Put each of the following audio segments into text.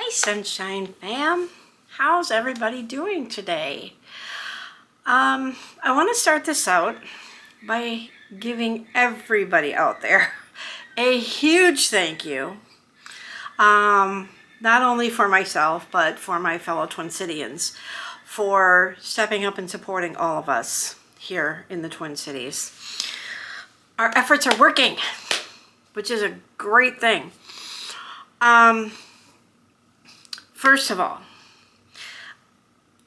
Hi, Sunshine Fam. How's everybody doing today? I want to start this out by giving everybody out there a huge thank you. Not only for myself, but for my fellow Twin Cityans for stepping up and supporting all of us here in the Twin Cities. Our efforts are working, which is a great thing. First of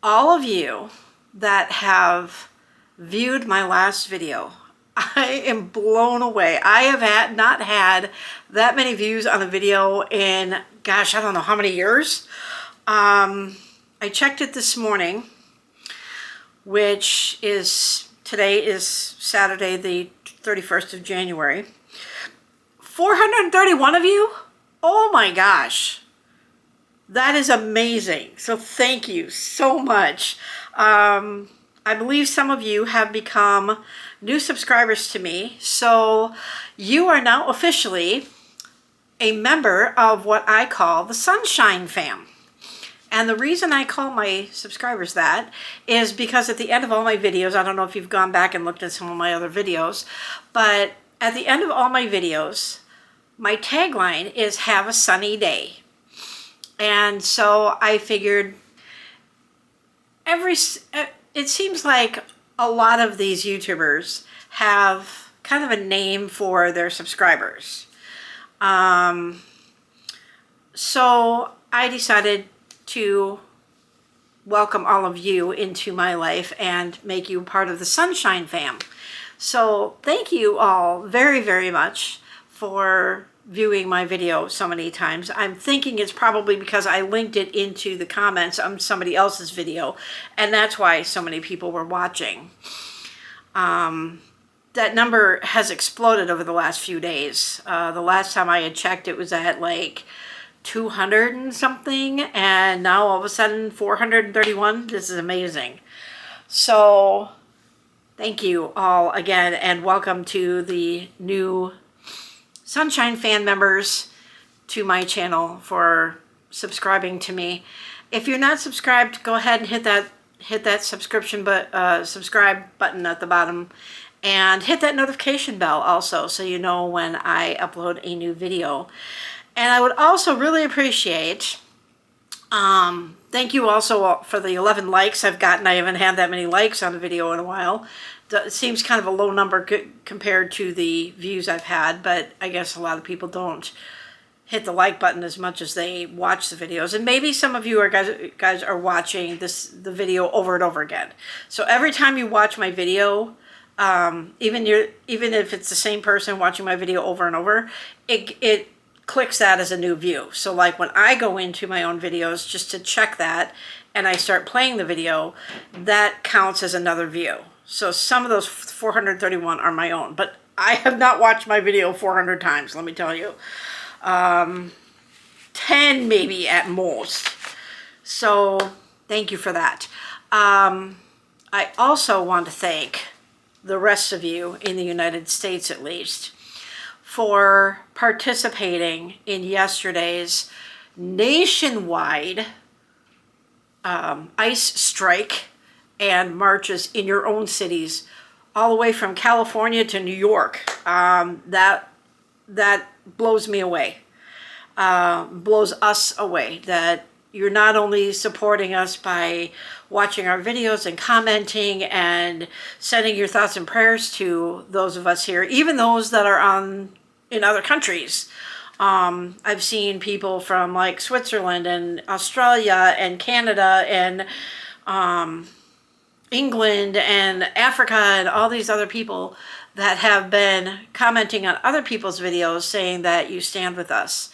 all of you that have viewed my last video, I am blown away. I have not had that many views on a video in, gosh, I don't know how many years. I checked it this morning, which is, today is Saturday, the 31st of January. 431 of you? Oh my gosh. That is amazing. So thank you so much. I believe some of you have become new subscribers to me. So you are now officially a member of what I call the Sunshine Fam. And the reason I call my subscribers that is because at the end of all my videos, I don't know if you've gone back and looked at some of my other videos, but at the end of all my videos, my tagline is "Have a sunny day." And so I figured it seems like a lot of these YouTubers have kind of a name for their subscribers. So I decided to welcome all of you into my life and make you part of the Sunshine Fam. So thank you all very, very much for viewing my video so many times. I'm thinking it's probably because I linked it into the comments on somebody else's video, and that's why so many people were watching. That number has exploded over the last few days. The last time I had checked, it was at like 200 and something, and now all of a sudden 431. This is amazing. So thank you all again, and welcome to the new Sunshine Fan members to my channel for subscribing to me. If you're not subscribed, go ahead and hit that subscribe button at the bottom, and hit that notification bell also, so you know when I upload a new video. And I would also really appreciate, thank you also for the 11 likes I've gotten. I haven't had that many likes on a video in a while. It seems kind of a low number compared to the views I've had, but I guess a lot of people don't hit the like button as much as they watch the videos. And maybe some of you guys are watching the video over and over again. So every time you watch my video, even if it's the same person watching my video over and over, it clicks that as a new view. So like when I go into my own videos just to check that and I start playing the video, that counts as another view. So some of those 431 are my own, but I have not watched my video 400 times, let me tell you. 10 maybe at most. So thank you for that. I also want to thank the rest of you in the United States, at least, for participating in yesterday's nationwide ICE strike and marches in your own cities, all the way from California to New York. That blows me away, blows us away, that you're not only supporting us by watching our videos and commenting and sending your thoughts and prayers to those of us here, even those that are in other countries. I've seen people from like Switzerland and Australia and Canada and England and Africa and all these other people that have been commenting on other people's videos saying that you stand with us.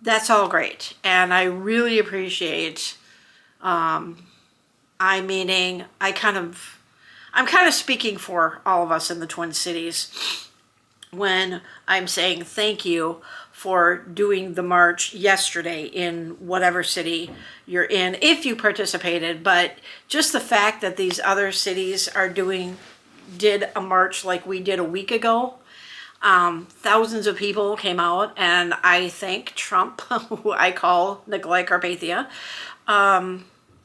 That's all great, and I really appreciate, I'm kind of speaking for all of us in the Twin Cities when I'm saying thank you for doing the march yesterday in whatever city you're in, if you participated. But just the fact that these other cities did a march like we did a week ago, Thousands of people came out, and I think Trump, who I call Nikolai Carpathia,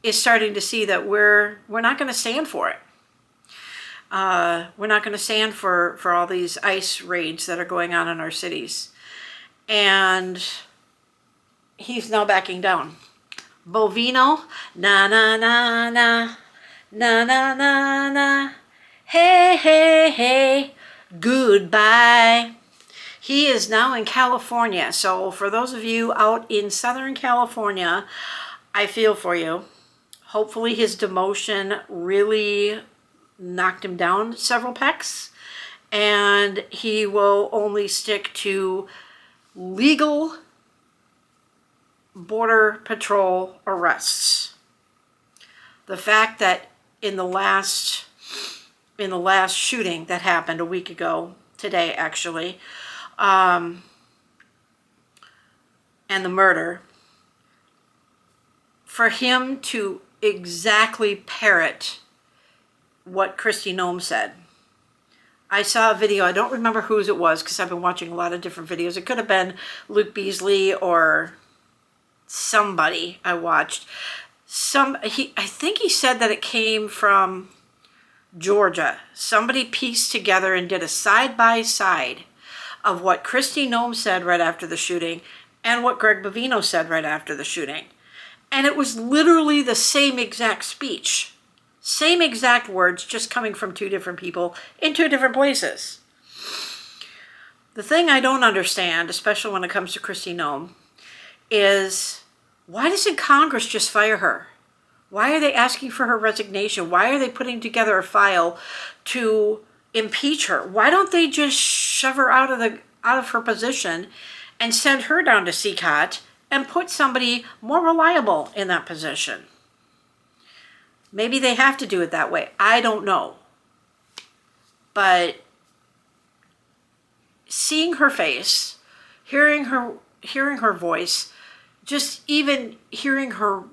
is starting to see that we're not going to stand for it. We're not going to stand for all these ICE raids that are going on in our cities. And he's now backing down. Bovino, na na na na, na na na na, hey hey hey, goodbye. He is now in California. So for those of you out in Southern California, I feel for you. Hopefully his demotion really knocked him down several pecks, and he will only stick to legal border patrol arrests. The fact that in the last shooting that happened a week ago, today actually, and the murder, for him to exactly parrot what Kristi Noem said. I saw a video, I don't remember whose it was because I've been watching a lot of different videos. It could have been Luke Beasley or somebody I watched. I think he said that it came from Georgia. Somebody pieced together and did a side-by-side of what Kristi Noem said right after the shooting and what Greg Bovino said right after the shooting. And it was literally the same exact speech. Same exact words, just coming from two different people in two different places. The thing I don't understand, especially when it comes to Kristi Noem, is why doesn't Congress just fire her? Why are they asking for her resignation? Why are they putting together a file to impeach her? Why don't they just shove her out of her position and send her down to CCOT and put somebody more reliable in that position? Maybe they have to do it that way. I don't know. But seeing her face, hearing her voice, just even hearing her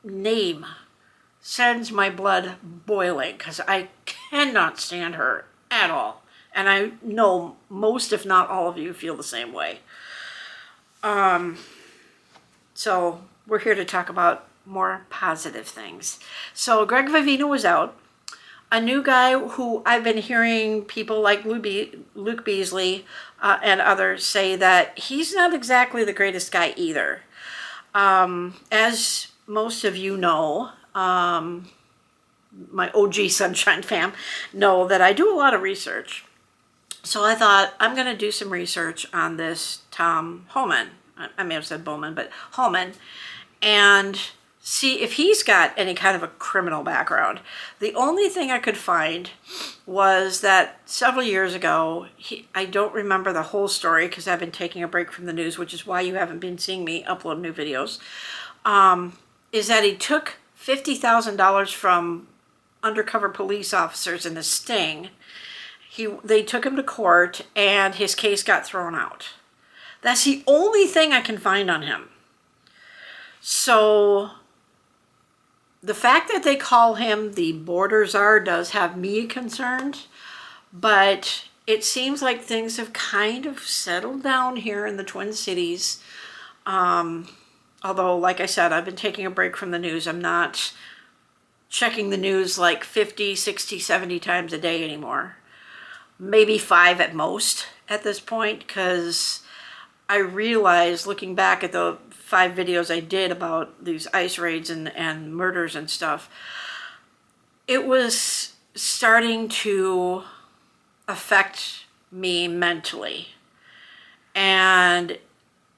name sends my blood boiling because I cannot stand her at all. And I know most, if not all of you, feel the same way. So we're here to talk about more positive things. So Greg Bovino was out. A new guy who I've been hearing people like Luke Beasley and others say that he's not exactly the greatest guy either. As most of you know, my OG Sunshine fam know that I do a lot of research. So I thought I'm going to do some research on this Tom Homan. I may have said Bowman, but Homan, and see if he's got any kind of a criminal background. The only thing I could find was that several years ago, I don't remember the whole story because I've been taking a break from the news, which is why you haven't been seeing me upload new videos, is that he took $50,000 from undercover police officers in a sting. They took him to court and his case got thrown out. That's the only thing I can find on him. So the fact that they call him the border czar does have me concerned, but it seems like things have kind of settled down here in the Twin Cities. Although, like I said, I've been taking a break from the news. I'm not checking the news like 50, 60, 70 times a day anymore. Maybe 5 at most at this point, because I realized, looking back at the 5 videos I did about these ICE raids and murders and stuff, it was starting to affect me mentally. And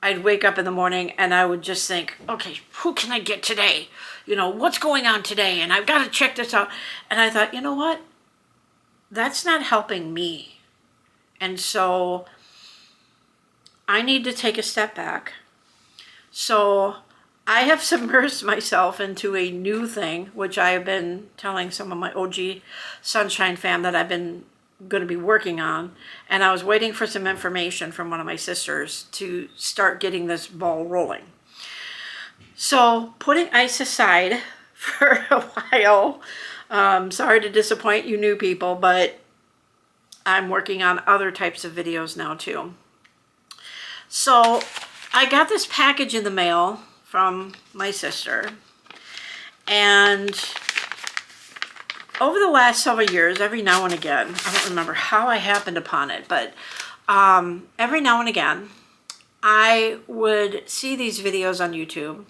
I'd wake up in the morning and I would just think, okay, who can I get today? You know, what's going on today? And I've got to check this out. And I thought, you know what? That's not helping me. And so I need to take a step back. So I have submersed myself into a new thing, which I have been telling some of my OG Sunshine fam that I've been going to be working on. And I was waiting for some information from one of my sisters to start getting this ball rolling. So putting ICE aside for a while, sorry to disappoint you new people, but I'm working on other types of videos now too. So I got this package in the mail from my sister, and over the last several years, every now and again, I don't remember how I happened upon it, but every now and again, I would see these videos on YouTube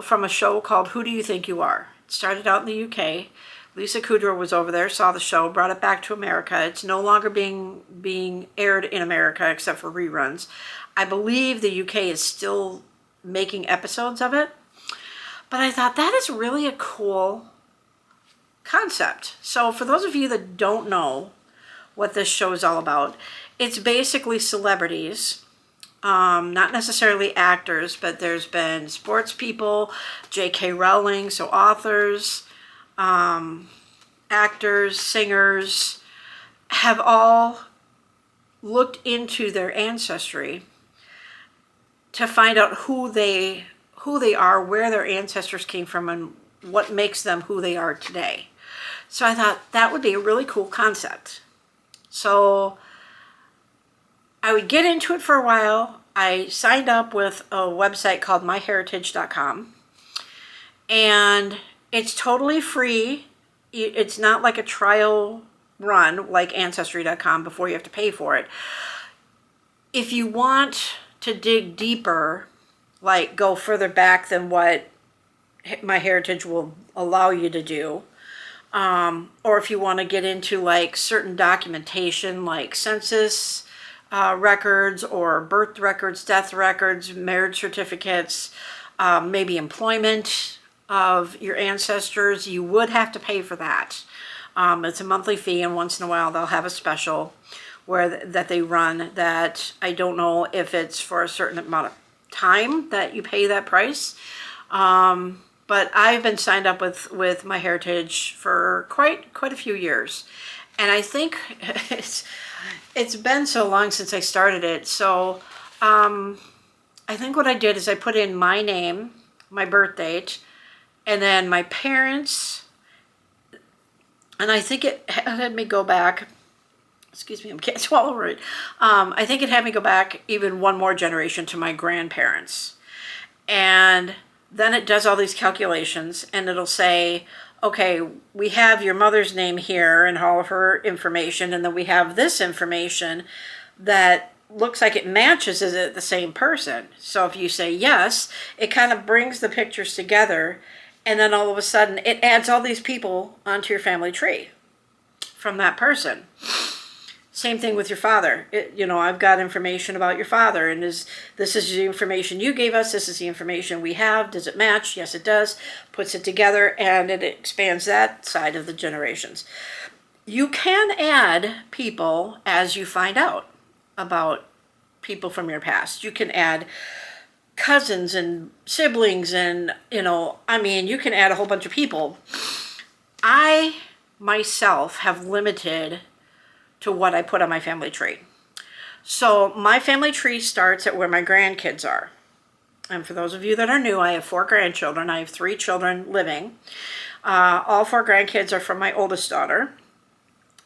from a show called Who Do You Think You Are? It started out in the UK. Lisa Kudrow was over there, saw the show, brought it back to America. It's no longer being aired in America except for reruns. I believe the UK is still making episodes of it. But I thought that is really a cool concept. So for those of you that don't know what this show is all about, it's basically celebrities, not necessarily actors, but there's been sports people, J.K. Rowling, so authors, actors, singers, have all looked into their ancestry to find out who they are, where their ancestors came from, and what makes them who they are today. So I thought that would be a really cool concept. So I would get into it for a while. I signed up with a website called myheritage.com, and it's totally free. It's not like a trial run like ancestry.com before you have to pay for it. If you want to dig deeper, like go further back than what MyHeritage will allow you to do, or if you want to get into like certain documentation like census records or birth records, death records, marriage certificates, maybe employment of your ancestors, you would have to pay for that. It's a monthly fee, and once in a while they'll have a special that they run that I don't know if it's for a certain amount of time that you pay that price. But I've been signed up with MyHeritage for quite a few years, and I think it's been so long since I started it. So I think what I did is I put in my name, my birth date, and then my parents, and I think it had me go back. Excuse me, I can't swallow it. I think it had me go back even one more generation to my grandparents. And then it does all these calculations, and it'll say, okay, we have your mother's name here and all of her information, and then we have this information that looks like it matches. Is it the same person? So if you say yes, it kind of brings the pictures together, and then all of a sudden it adds all these people onto your family tree from that person. Same thing with your father. I've got information about your father, and this is the information you gave us. This is the information we have. Does it match? Yes, it does. Puts it together, and it expands that side of the generations. You can add people as you find out about people from your past. You can add cousins and siblings, and you can add a whole bunch of people. I myself have limited to what I put on my family tree. So my family tree starts at where my grandkids are. And for those of you that are new, I have 4 grandchildren. I have 3 children living. All 4 grandkids are from my oldest daughter.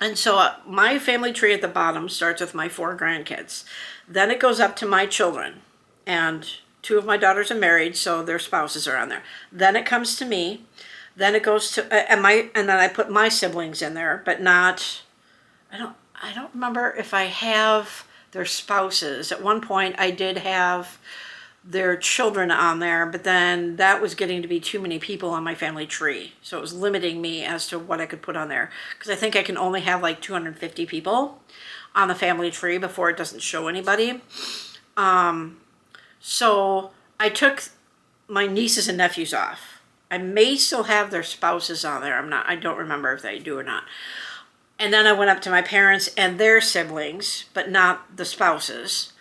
And so my family tree at the bottom starts with my 4 grandkids. Then it goes up to my children. And 2 of my daughters are married, so their spouses are on there. Then it comes to me. Then it goes to, and then I put my siblings in there, but not, I don't remember if I have their spouses. At one point I did have their children on there, but then that was getting to be too many people on my family tree. So it was limiting me as to what I could put on there, because I think I can only have like 250 people on the family tree before it doesn't show anybody. So I took my nieces and nephews off. I may still have their spouses on there. I don't remember if they do or not. And then I went up to my parents and their siblings, but not the spouses.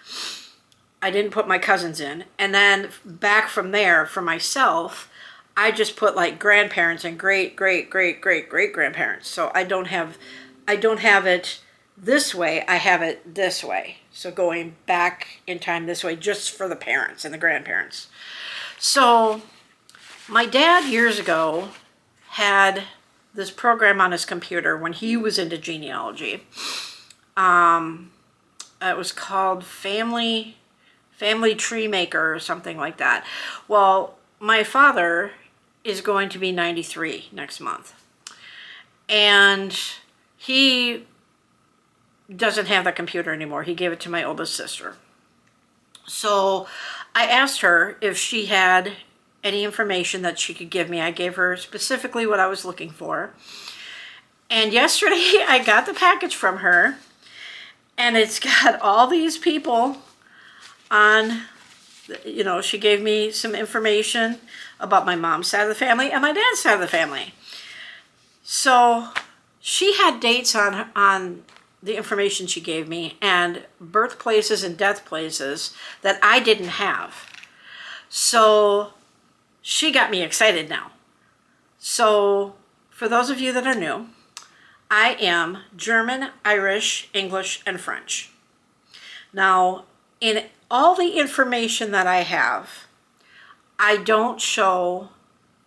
I didn't put my cousins in. And then back from there, for myself, I just put like grandparents and great grandparents. So I don't have it this way. I have it this way. So going back in time this way, just for the parents and the grandparents. So my dad years ago had this program on his computer when he was into genealogy, It was called Family Tree Maker or something like that. Well, my father is going to be 93 next month. And he doesn't have that computer anymore. He gave it to my oldest sister. So I asked her if she had any information that she could give me. I gave her specifically what I was looking for. And yesterday I got the package from her, and it's got all these people on, you know, she gave me some information about my mom's side of the family and my dad's side of the family. So she had dates on the information she gave me, and birthplaces and death places that I didn't have. So she got me excited now. So for those of you that are new, I am German, Irish, English, and French. Now, in all the information that I have, I don't show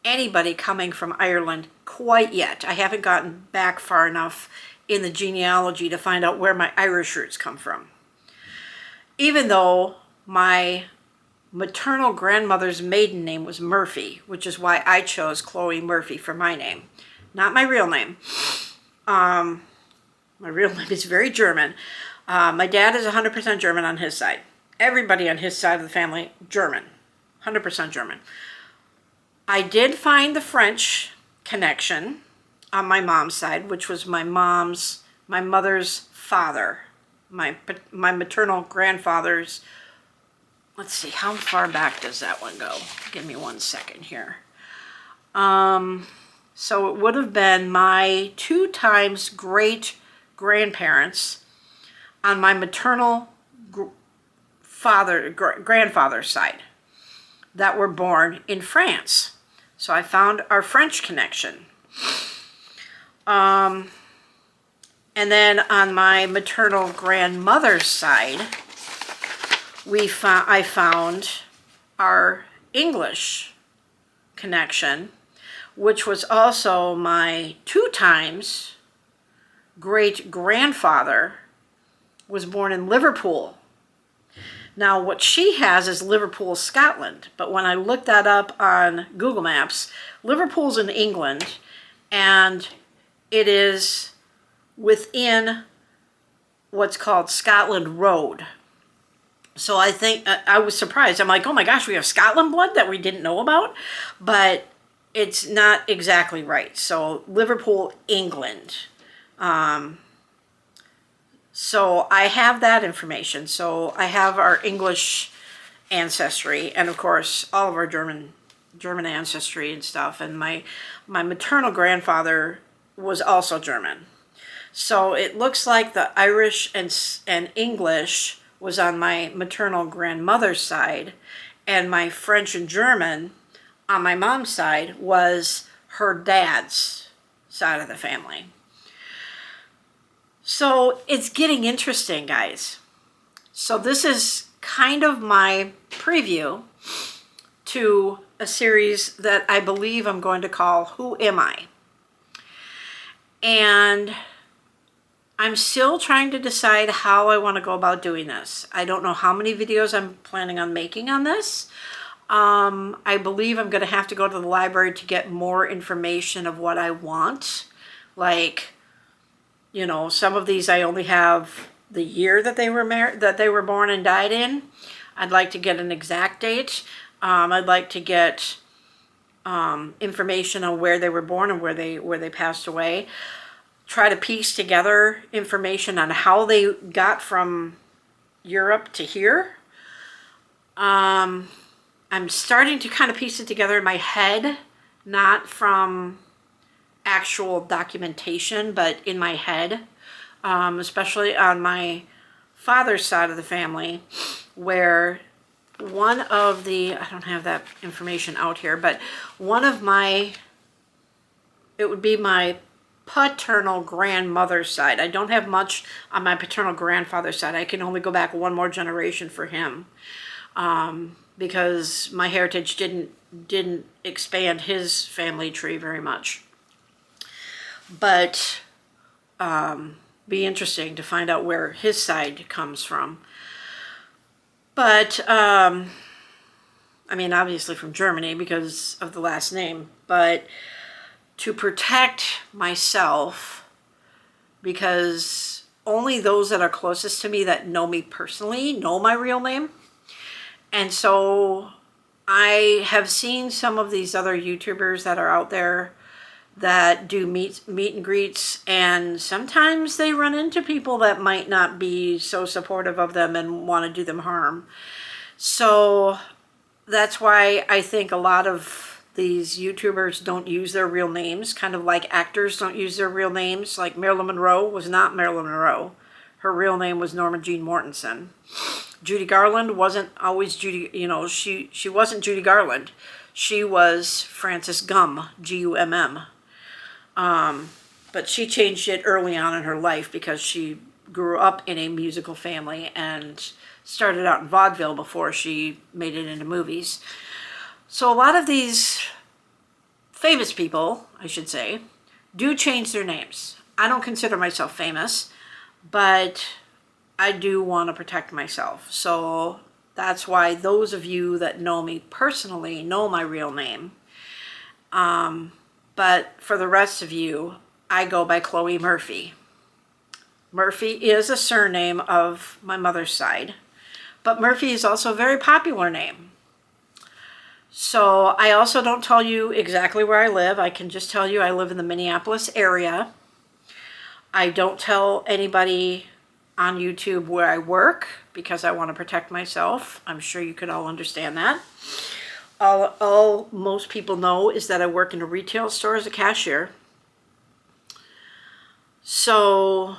anybody coming from Ireland quite yet. I haven't gotten back far enough in the genealogy to find out where my Irish roots come from. Even though my maternal grandmother's maiden name was Murphy, which is why I chose Chloe Murphy for my name. Not my real name. My real name is very German. My dad is 100% German on his side. Everybody on his side of the family, German. 100% German. I did find the French connection on my mom's side, which was my mother's father, my maternal grandfather's. Let's see, how far back does that one go? Give me 1 second here. So it would have been my 2 times great grandparents on my maternal grandfather's side that were born in France. So I found our French connection. And then on my maternal grandmother's side, I found our English connection, which was also my 2 times great grandfather was born in Liverpool. Now, what she has is Liverpool, Scotland, but when I looked that up on Google Maps, Liverpool's in England, and it is within what's called Scotland Road. So I think, I was surprised. I'm like, oh my gosh, we have Scotland blood that we didn't know about, but it's not exactly right. So Liverpool, England. So I have that information. So I have our English ancestry, and of course all of our German ancestry and stuff. And my maternal grandfather was also German. So it looks like the Irish and English was on my maternal grandmother's side, and my French and German on my mom's side was her dad's side of the family. So it's getting interesting, guys. So this is kind of my preview to a series that I believe I'm going to call Who Am I? And I'm still trying to decide how I want to go about doing this. I don't know how many videos I'm planning on making on this. I believe I'm going to have to go to the library to get more information of what I want. Like, you know, some of these I only have the year that they were born and died in. I'd like to get an exact date. I'd like to get information on where they were born and where they passed away. Try to piece together information on how they got from Europe to here. I'm starting to kind of piece it together in my head, not from actual documentation, but in my head, especially on my father's side of the family, where one of the, I don't have that information out here, but it would be my paternal grandmother's side. I don't have much on my paternal grandfather's side. I can only go back one more generation for him, because my heritage didn't expand his family tree very much. But be interesting to find out where his side comes from. But, I mean, obviously from Germany because of the last name, but to protect myself, because only those that are closest to me that know me personally know my real name. And so I have seen some of these other YouTubers that are out there that do meet and greets, and sometimes they run into people that might not be so supportive of them and want to do them harm. So that's why I think a lot of these YouTubers don't use their real names, kind of like actors don't use their real names. Like Marilyn Monroe was not Marilyn Monroe. Her real name was Norma Jean Mortensen. Judy Garland wasn't always Judy, you know, she wasn't Judy Garland. She was Frances Gumm, Gumm. But she changed it early on in her life because she grew up in a musical family and started out in vaudeville before she made it into movies. So a lot of these famous people, I should say, do change their names. I don't consider myself famous, but I do want to protect myself. So that's why those of you that know me personally know my real name. But for the rest of you, I go by Chloe Murphy. Murphy is a surname of my mother's side, but Murphy is also a very popular name. So I also don't tell you exactly where I live. I can just tell you I live in the Minneapolis area. I don't tell anybody on YouTube where I work because I want to protect myself. I'm sure you could all understand that. All most people know is that I work in a retail store as a cashier. So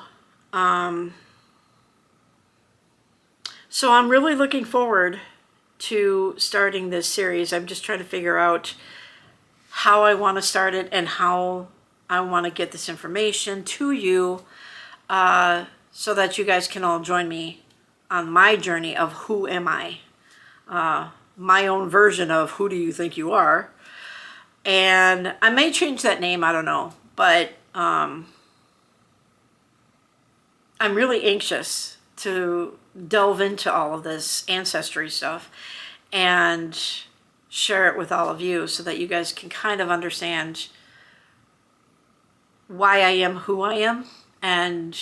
I'm really looking forward to starting this series. I'm just trying to figure out how I want to start it and how I want to get this information to you, so that you guys can all join me on my journey of who am I, my own version of who do you think you are. And I may change that name, I don't know, but I'm really anxious to delve into all of this ancestry stuff and share it with all of you so that you guys can kind of understand why I am who I am and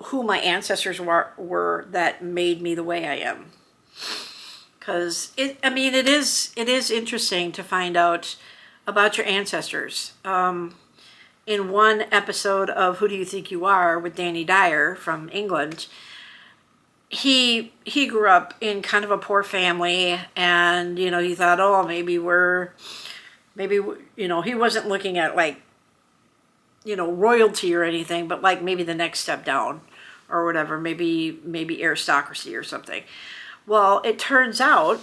who my ancestors were that made me the way I am. Because it is interesting to find out about your ancestors. In one episode of Who Do You Think You Are with Danny Dyer from England, he grew up in kind of a poor family, and he thought, oh, maybe he wasn't looking at like royalty or anything, but like maybe the next step down or whatever, maybe aristocracy or something. Well, it turns out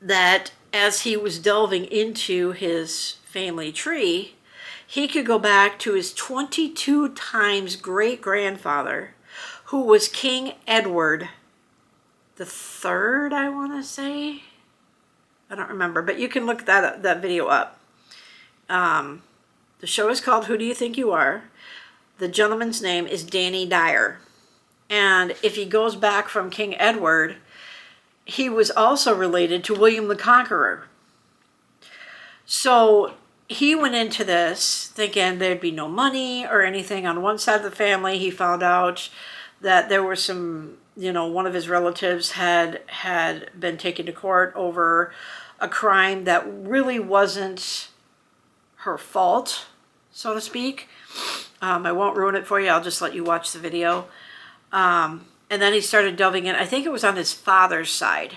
that as he was delving into his family tree, he could go back to his 22 times great-grandfather, who was King Edward the Third, I want to say. I don't remember, but you can look that video up. The show is called Who Do You Think You Are? The gentleman's name is Danny Dyer. And if he goes back from King Edward, he was also related to William the Conqueror. So he went into this thinking there'd be no money or anything on one side of the family. He found out that there were some, one of his relatives had been taken to court over a crime that really wasn't her fault, so to speak. I won't ruin it for you. I'll just let you watch the video. And then he started delving in. I think it was on his father's side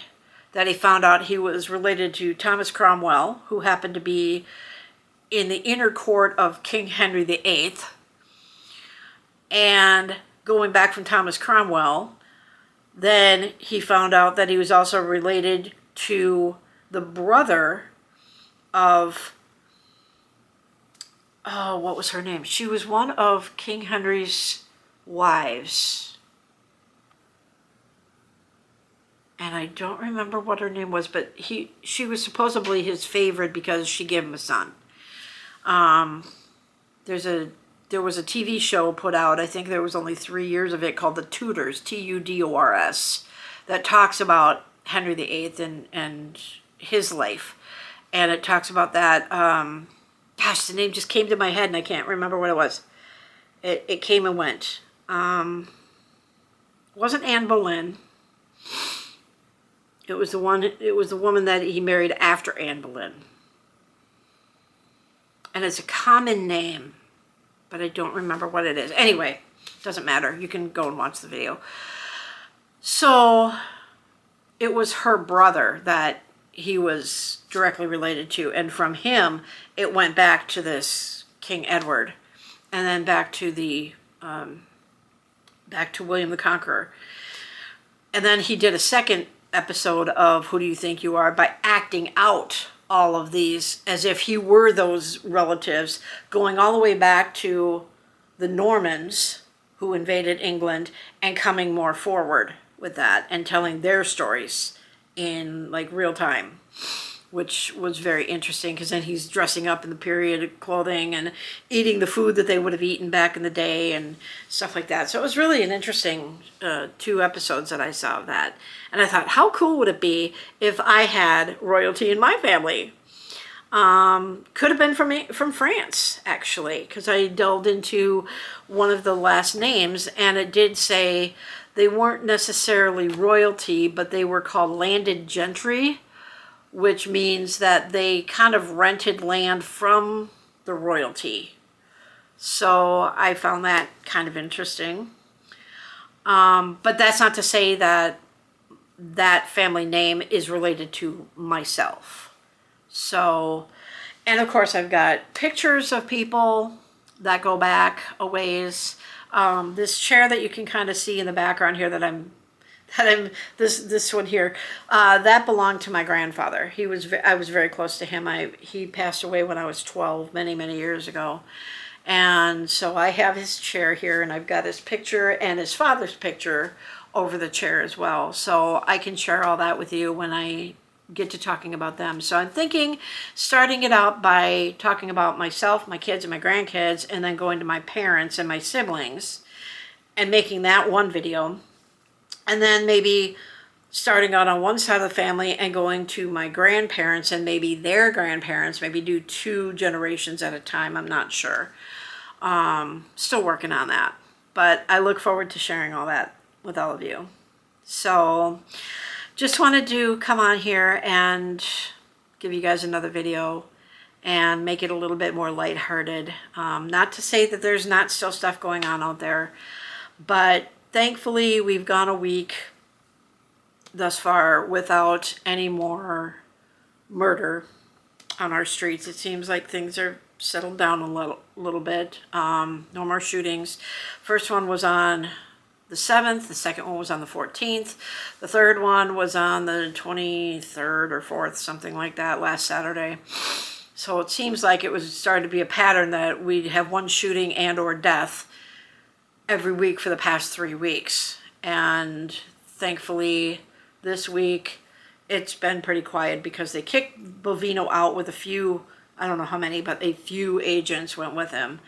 that he found out he was related to Thomas Cromwell, who happened to be in the inner court of King Henry VIII. And going back from Thomas Cromwell, then he found out that he was also related to the brother of, oh, what was her name? She was one of King Henry's wives. And I don't remember what her name was, but she was supposedly his favorite because she gave him a son. There's a there was a TV show put out, I think there was only 3 years of it, called The Tudors, Tudors, that talks about Henry VIII and his life. And it talks about that, gosh, the name just came to my head and I can't remember what it was. It came and went. It wasn't Anne Boleyn. It was the woman that he married after Anne Boleyn. And it's a common name, but I don't remember what it is. Anyway, doesn't matter. You can go and watch the video. So it was her brother that he was directly related to, and from him it went back to this King Edward, and then back to William the Conqueror. And then he did a second episode of Who Do You Think You Are, by acting out all of these as if he were those relatives, going all the way back to the Normans who invaded England and coming more forward with that and telling their stories in like real time, which was very interesting, because then he's dressing up in the period clothing and eating the food that they would have eaten back in the day and stuff like that. So it was really an interesting 2 episodes that I saw of that. And I thought, how cool would it be if I had royalty in my family? Could have been from France, actually, because I delved into one of the last names, and it did say they weren't necessarily royalty, but they were called landed gentry, which means that they kind of rented land from the royalty. So I found that kind of interesting. But that's not to say that that family name is related to myself. So, and of course I've got pictures of people that go back a ways. This chair that you can kind of see in the background here this one here, that belonged to my grandfather. I was very close to him. He passed away when I was 12, many, many years ago. And so I have his chair here, and I've got his picture and his father's picture over the chair as well. So I can share all that with you when I get to talking about them. So I'm thinking starting it out by talking about myself, my kids, and my grandkids, and then going to my parents and my siblings and making that one video. And then maybe starting out on one side of the family and going to my grandparents and maybe their grandparents, maybe do 2 generations at a time. I'm not sure. Still working on that. But I look forward to sharing all that with all of you. So just wanted to come on here and give you guys another video and make it a little bit more lighthearted. Not to say that there's not still stuff going on out there, but thankfully we've gone a week thus far without any more murder on our streets. It seems like things are settled down a little bit. No more shootings. First one was on the 7th, the second one was on the 14th, the third one was on the 23rd or 4th, something like that, last Saturday. So it seems like it was starting to be a pattern that we'd have one shooting and or death every week for the past 3 weeks. And thankfully this week it's been pretty quiet because they kicked Bovino out with a few, I don't know how many, but a few agents went with him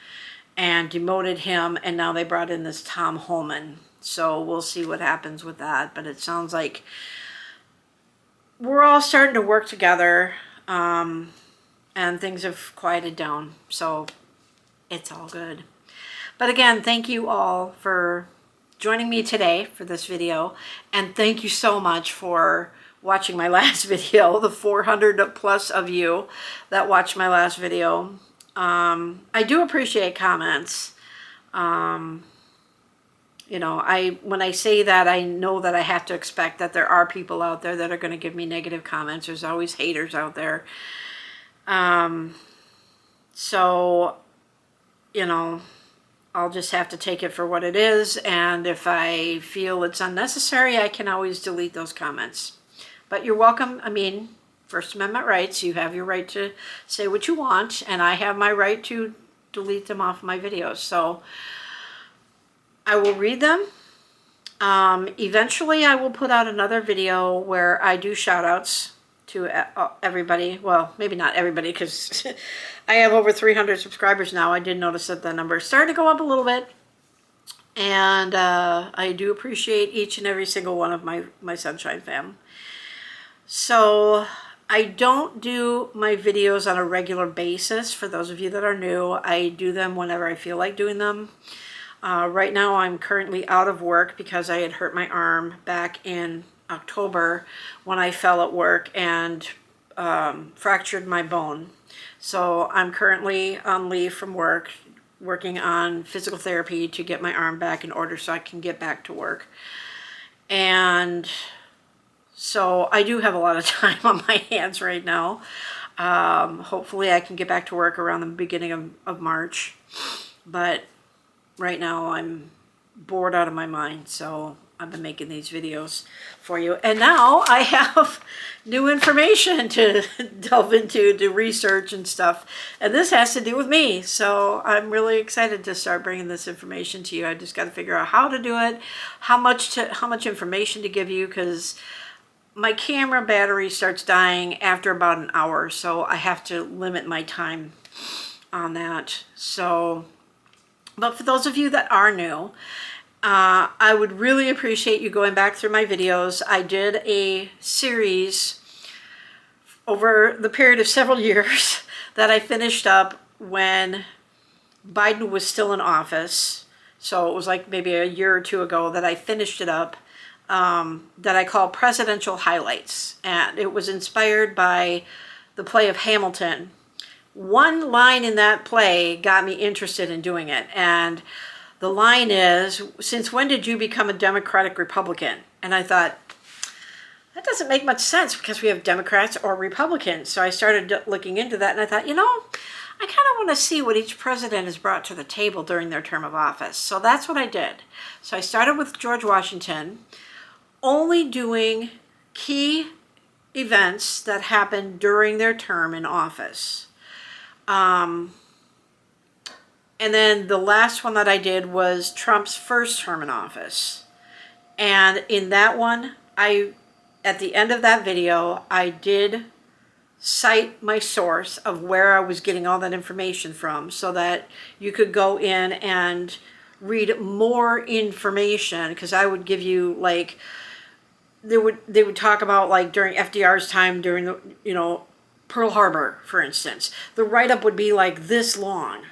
and demoted him, and now they brought in this Tom Holman. So we'll see what happens with that, but it sounds like we're all starting to work together, and things have quieted down, so it's all good. But again, thank you all for joining me today for this video, and thank you so much for watching my last video, the 400 plus of you that watched my last video. I do appreciate comments. You know, when I say that, I know that I have to expect that there are people out there that are going to give me negative comments. There's always haters out there. So, you know, I'll just have to take it for what it is. And if I feel it's unnecessary, I can always delete those comments. But you're welcome. I mean, First Amendment rights. You have your right to say what you want, and I have my right to delete them off my videos. So I will read them. Eventually I will put out another video where I do shout outs to everybody. Well, maybe not everybody, because I have over 300 subscribers now. I did notice that the number is starting to go up a little bit. And I do appreciate each and every single one of my Sunshine fam. So I don't do my videos on a regular basis. For those of you that are new, I do them whenever I feel like doing them. Right now I'm currently out of work because I had hurt my arm back in October when I fell at work and fractured my bone. So I'm currently on leave from work, working on physical therapy to get my arm back in order so I can get back to work. And so I do have a lot of time on my hands right now. Hopefully I can get back to work around the beginning of March. But right now I'm bored out of my mind, so I've been making these videos for you. And now I have new information to delve into, to research and stuff. And this has to do with me. So I'm really excited to start bringing this information to you. I just got to figure out how to do it, how much information to give you, because my camera battery starts dying after about an hour. So I have to limit my time on that. So, but for those of you that are new, I would really appreciate you going back through my videos. I did a series over the period of several years that I finished up when Biden was still in office. So it was like maybe a year or two ago that I finished it up, that I call Presidential Highlights. And it was inspired by the play of Hamilton. One line in that play got me interested in doing it. And the line is, "Since when did you become a Democratic Republican?" And I thought, that doesn't make much sense because we have Democrats or Republicans. So I started looking into that, and I thought, I kind of want to see what each president has brought to the table during their term of office. So that's what I did. So I started with George Washington, only doing key events that happened during their term in office. And then the last one that I did was Trump's first term in office. And in that one, at the end of that video, I did cite my source of where I was getting all that information from so that you could go in and read more information, because I would give you like, they would talk about like during FDR's time during the, Pearl Harbor, for instance. The write-up would be like this long.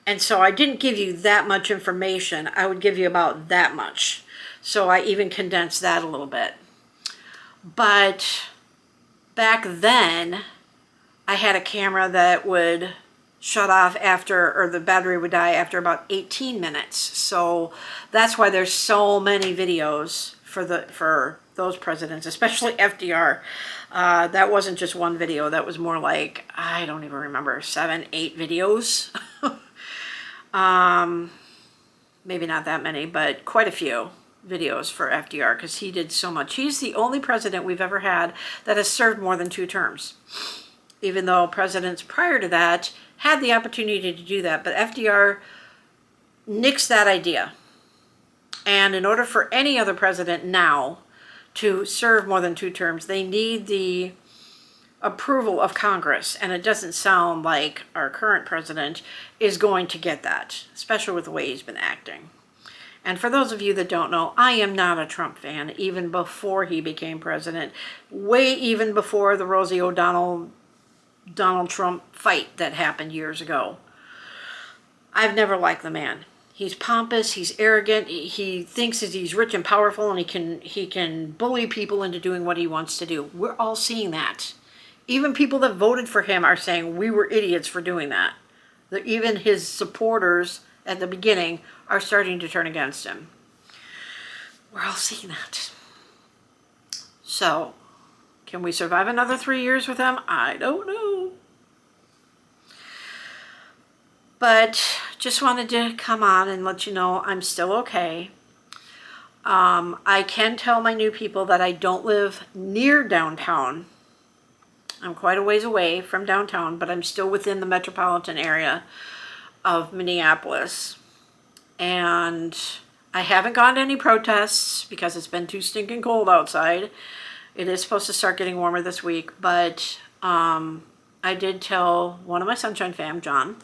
And so I didn't give you that much information. I would give you about that much. So I even condensed that a little bit. But back then, I had a camera that would shut off or the battery would die after about 18 minutes. So that's why there's so many videos for those presidents, especially FDR. That wasn't just one video. That was more like, I don't even remember, 7, 8 videos. Maybe not that many, but quite a few videos for FDR, because he did so much. He's the only president we've ever had that has served more than 2 terms, even though presidents prior to that had the opportunity to do that. But FDR nixed that idea. And in order for any other president now to serve more than 2 terms, they need the approval of Congress, and it doesn't sound like our current president is going to get that, especially with the way he's been acting. And for those of you that don't know, I am not a Trump fan, even before he became president, way even before the Rosie O'Donnell Donald Trump fight that happened years ago. I've never liked the man. He's pompous, he's arrogant, he thinks that he's rich and powerful, and he can bully people into doing what he wants to do. We're all seeing that. Even people that voted for him are saying we were idiots for doing that. Even his supporters at the beginning are starting to turn against him. We're all seeing that. So, can we survive another 3 years with him? I don't know. But just wanted to come on and let you know I'm still okay. I can tell my new people that I don't live near downtown. I'm quite a ways away from downtown, but I'm still within the metropolitan area of Minneapolis. And I haven't gone to any protests because it's been too stinking cold outside. It is supposed to start getting warmer this week, but I did tell one of my Sunshine fam, John,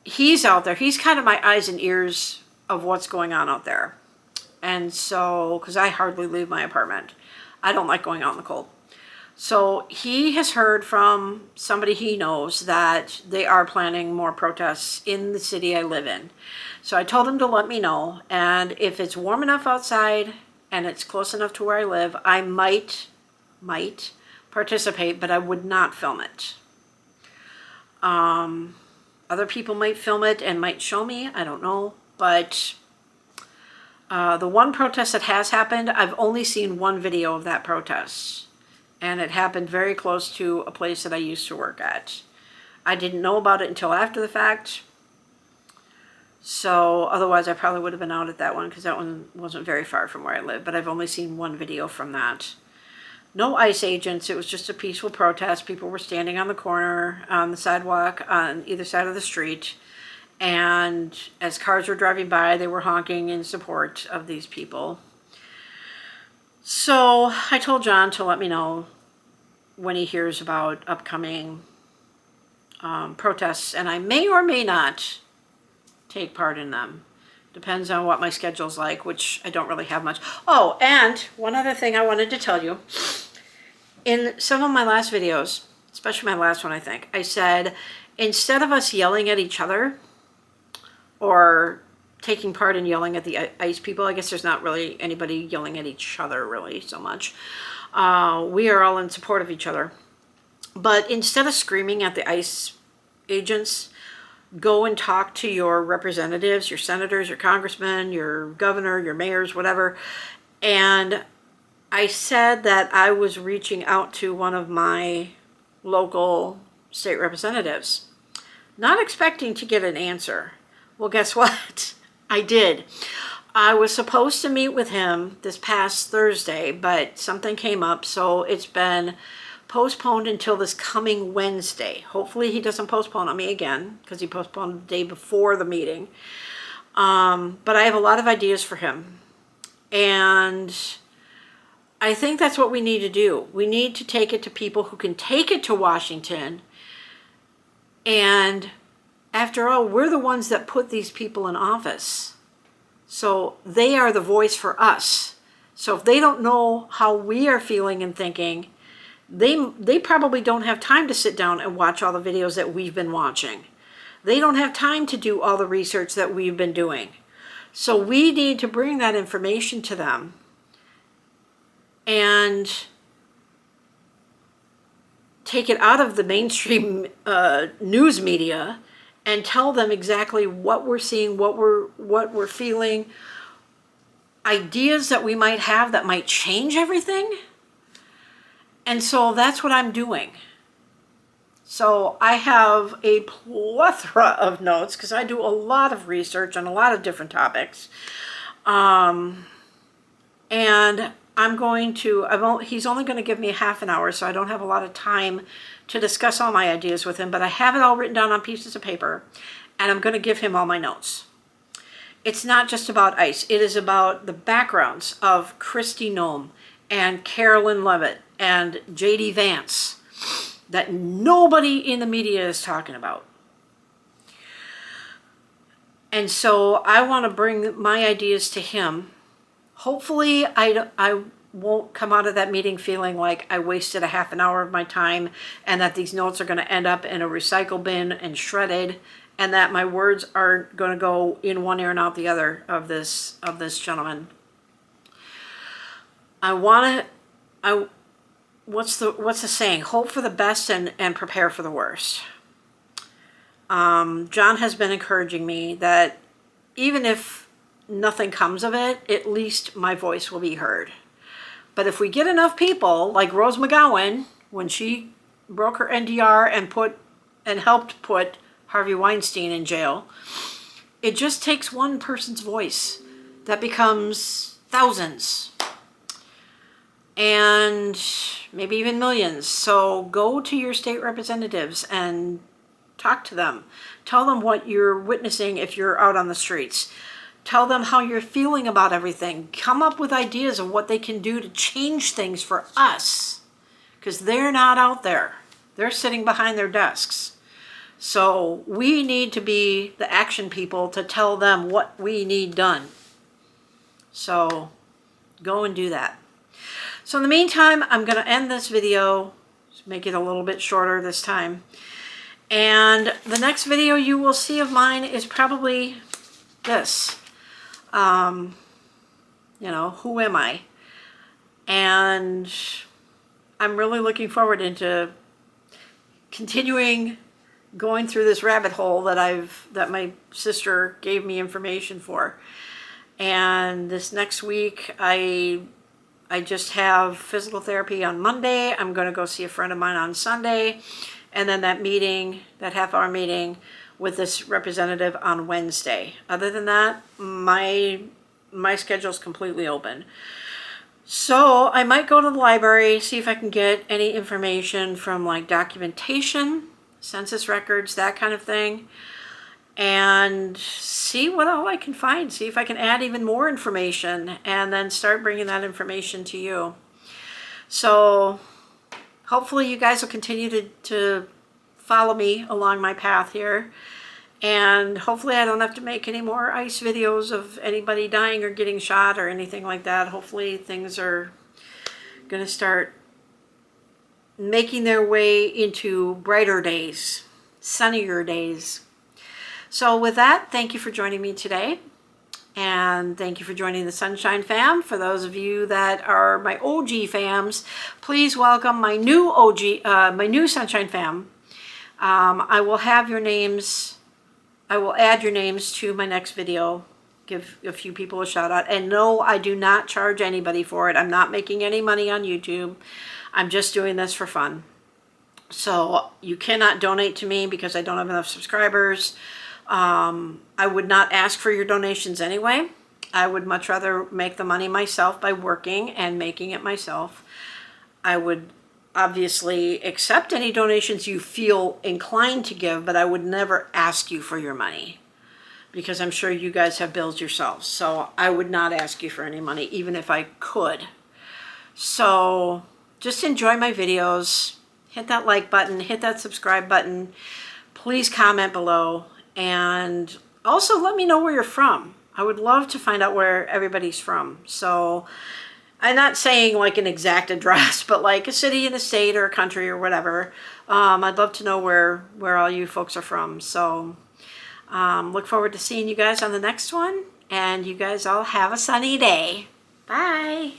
he's out there. He's kind of my eyes and ears of what's going on out there. And so, because I hardly leave my apartment. I don't like going out in the cold. So he has heard from somebody he knows that they are planning more protests in the city I live in. So I told him to let me know. And if it's warm enough outside and it's close enough to where I live, I might participate, but I would not film it. Other people might film it and might show me. I don't know. But the one protest that has happened, I've only seen one video of that protest. And it happened very close to a place that I used to work at. I didn't know about it until after the fact. So otherwise I probably would have been out at that one, because that one wasn't very far from where I live. But I've only seen one video from that. No ICE agents. It was just a peaceful protest. People were standing on the corner, on the sidewalk, on either side of the street. And as cars were driving by, they were honking in support of these people. So I told John to let me know when he hears about upcoming protests, and I may or may not take part in them. Depends on what my schedule's like, which I don't really have much. Oh, and one other thing I wanted to tell you. In some of my last videos, especially my last one, I think, I said, instead of us yelling at each other or taking part in yelling at the ICE people, I guess there's not really anybody yelling at each other really so much. We are all in support of each other. But instead of screaming at the ICE agents, go and talk to your representatives, your senators, your congressmen, your governor, your mayors, whatever. And I said that I was reaching out to one of my local state representatives, not expecting to get an answer. Well, guess what? I did. I was supposed to meet with him this past Thursday, but something came up, so it's been postponed until this coming Wednesday. Hopefully he doesn't postpone on me again, because he postponed the day before the meeting. But I have a lot of ideas for him. And I think that's what we need to do. We need to take it to people who can take it to Washington. And after all, we're the ones that put these people in office. So they are the voice for us. So if they don't know how we are feeling and thinking, they probably don't have time to sit down and watch all the videos that we've been watching. They don't have time to do all the research that we've been doing. So we need to bring that information to them and take it out of the mainstream news media and tell them exactly what we're seeing, what we're feeling, ideas that we might have that might change everything. And so that's what I'm doing. So I have a plethora of notes because I do a lot of research on a lot of different topics. And I'm going to, he's only going to give me half an hour, so I don't have a lot of time to discuss all my ideas with him, but I have it all written down on pieces of paper, and I'm going to give him all my notes. It's not just about ICE. It is about the backgrounds of Kristi Noem and Carolyn Levitt and J.D. Vance that nobody in the media is talking about. And so I want to bring my ideas to him. Hopefully I won't come out of that meeting feeling like I wasted a half an hour of my time and that these notes are going to end up in a recycle bin and shredded, and that my words are going to go in one ear and out the other of this gentleman. What's the saying? Hope for the best and prepare for the worst. John has been encouraging me that even if nothing comes of it, at least my voice will be heard. But if we get enough people, like Rose McGowan, when she broke her NDR and helped put Harvey Weinstein in jail, it just takes one person's voice that becomes thousands and maybe even millions. So go to your state representatives and talk to them. Tell them what you're witnessing if you're out on the streets. Tell them how you're feeling about everything. Come up with ideas of what they can do to change things for us, because they're not out there. They're sitting behind their desks. So we need to be the action people to tell them what we need done. So go and do that. So in the meantime, I'm going to end this video, make it a little bit shorter this time. And the next video you will see of mine is probably this. You know, who am I? And I'm really looking forward into continuing going through this rabbit hole that my sister gave me information for. And this next week, I just have physical therapy on Monday. I'm going to go see a friend of mine on Sunday. And then that meeting, that half-hour meeting with this representative on Wednesday. Other than that, my schedule's completely open. So I might go to the library, see if I can get any information from like documentation, census records, that kind of thing, and see what all I can find. See if I can add even more information and then start bringing that information to you. So hopefully you guys will continue to follow me along my path here. And hopefully I don't have to make any more ICE videos of anybody dying or getting shot or anything like that. Hopefully things are going to start making their way into brighter days, sunnier days. So with that, thank you for joining me today. And thank you for joining the Sunshine Fam. For those of you that are my OG fams, please welcome my new my new Sunshine Fam. I will have your names. I will add your names to my next video. Give a few people a shout out. And no, I do not charge anybody for it. I'm not making any money on YouTube. I'm just doing this for fun. So you cannot donate to me because I don't have enough subscribers. I would not ask for your donations anyway. I would much rather make the money myself by working and making it myself. I would obviously accept any donations you feel inclined to give, but I would never ask you for your money because I'm sure you guys have bills yourselves. So I would not ask you for any money, even if I could. So just enjoy my videos. Hit that like button, hit that subscribe button. Please comment below. And also let me know where you're from. I would love to find out where everybody's from. So I'm not saying like an exact address, but like a city and a state or a country or whatever. I'd love to know where all you folks are from. So look forward to seeing you guys on the next one. And you guys all have a sunny day. Bye.